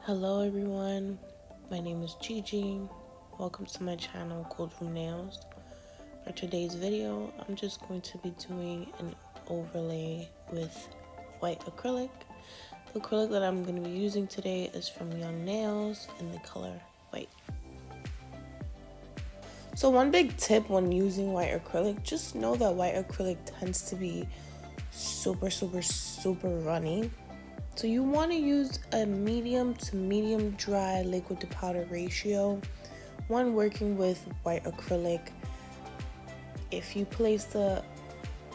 Hello everyone, my name is Gigi. Welcome to my channel Gold Room Nails. For today's video, I'm just going to be doing an overlay with white acrylic. The acrylic that I'm going to be using today is from Young Nails in the color white. So one big tip when using white acrylic, just know that white acrylic tends to be super runny. So you want to use a medium to medium dry liquid to powder ratio when working with white acrylic. If you place the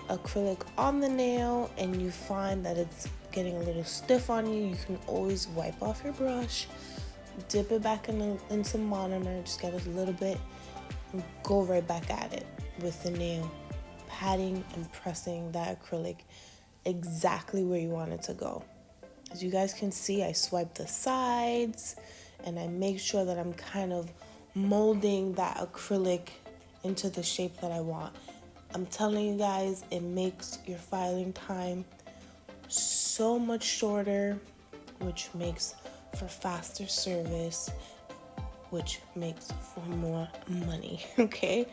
acrylic on the nail and you find that it's getting a little stiff on you, you can always wipe off your brush, dip it back in some monomer, just get a little bit, and go right back at it with the nail, patting and pressing that acrylic exactly where you want it to go. As you guys can see, I swipe the sides and I make sure that I'm kind of molding that acrylic into the shape that I want. I'm telling you guys, it makes your filing time so much shorter, which makes for faster service, which makes for more money, okay?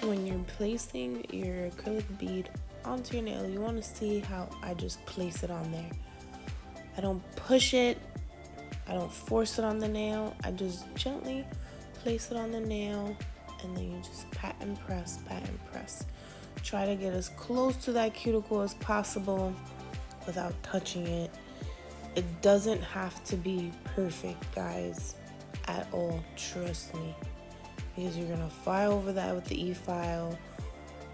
When you're placing your acrylic bead onto your nail, you want to see how I just place it on there. I don't push it, I don't force it on the nail, I just gently place it on the nail, and then you just pat and press, pat and press. Try to get as close to that cuticle as possible without touching it. It doesn't have to be perfect, guys, at all, trust me. Because you're gonna file over that with the e-file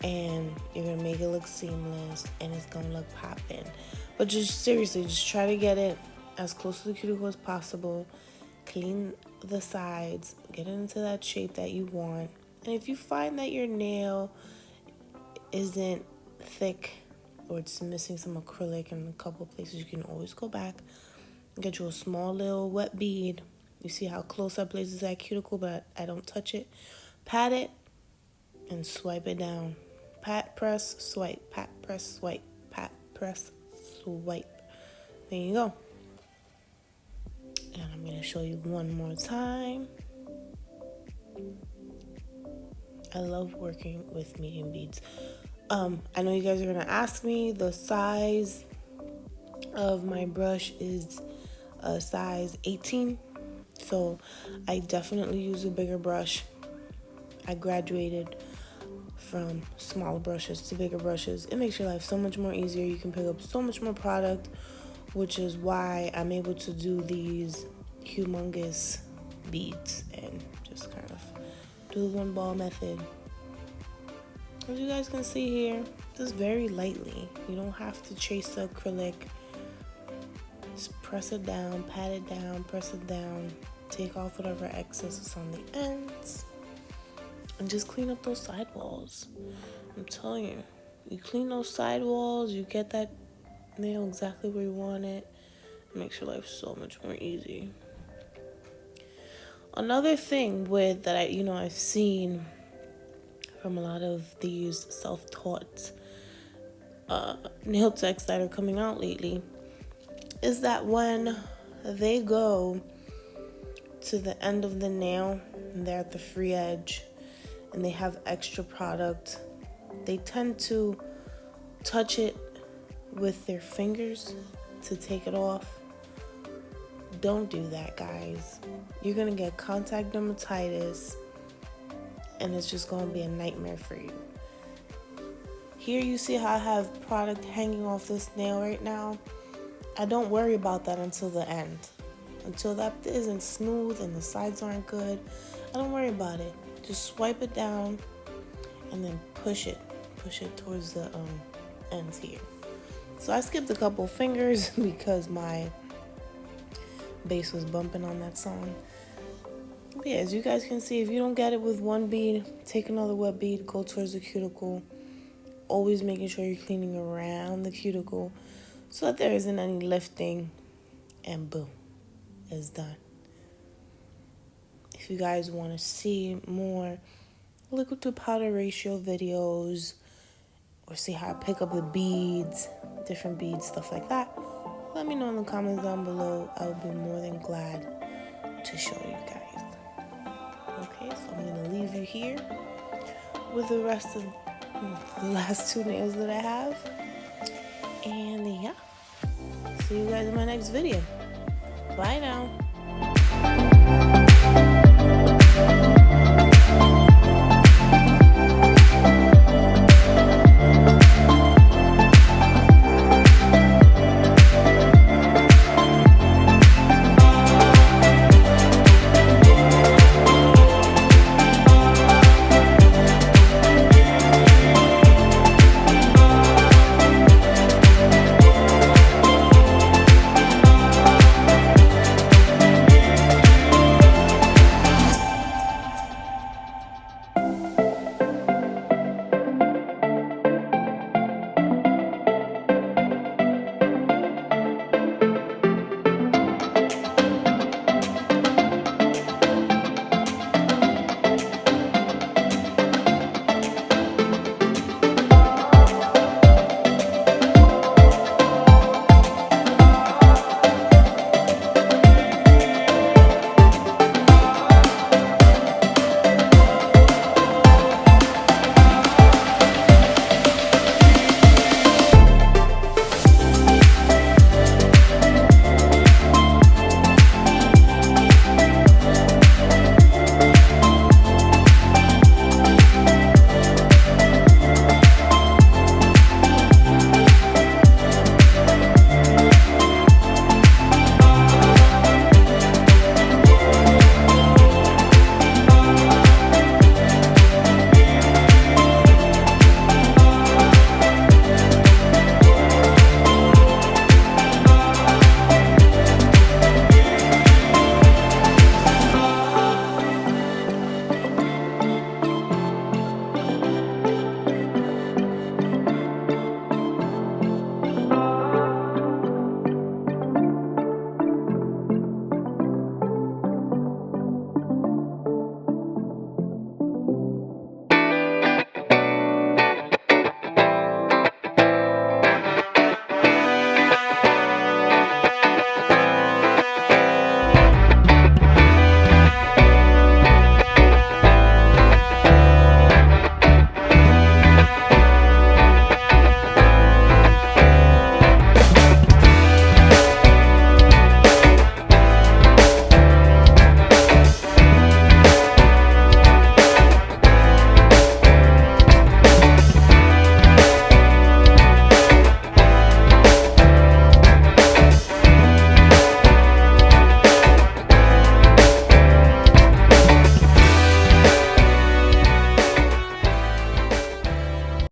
and you're gonna make it look seamless and it's gonna look poppin'. But just seriously, just try to get it as close to the cuticle as possible. Clean the sides, get it into that shape that you want. And if you find that your nail isn't thick or it's missing some acrylic in a couple of places, you can always go back and get you a small little wet bead. You see how close I place that cuticle, but I don't touch it. Pat it and swipe it down. Pat, press, swipe, pat, press, swipe, pat, press, swipe. There you go. And I'm going to show you one more time. I love working with medium beads. I know you guys are going to ask me, the size of my brush is a size 18. So I definitely use a bigger brush. I graduated from smaller brushes to bigger brushes. It makes your life so much more easier. You can pick up so much more product, which is why I'm able to do these humongous beads and just kind of do the one ball method. As you guys can see here, just very lightly. You don't have to chase the acrylic. Just press it down, pat it down, press it down, take off whatever excess is on the ends, and just clean up those sidewalls. I'm telling you, you clean those sidewalls, you get that nail exactly where you want it. It makes your life so much more easy. Another thing with that I've seen from a lot of these self-taught nail techs that are coming out lately is that when they go to the end of the nail and they're at the free edge and they have extra product, they tend to touch it with their fingers to take it off. Don't do that, guys. You're gonna get contact dermatitis and it's just gonna be a nightmare for you. Here you see how I have product hanging off this nail right now. I don't worry about that until the end. Until that isn't smooth and the sides aren't good, I don't worry about it. Just swipe it down and then push it towards the ends here. So I skipped a couple fingers because my bass was bumping on that song. But yeah, as you guys can see, if you don't get it with one bead, take another wet bead, go towards the cuticle. Always making sure you're cleaning around the cuticle so that there isn't any lifting, and boom, it's done. If you guys want to see more liquid to powder ratio videos, or see how I pick up the beads, different beads, stuff like that, let me know in the comments down below. I would be more than glad to show you guys. Okay, so I'm going to leave you here with the rest of the last 2 nails that I have. And yeah, see you guys in my next video. Bye now.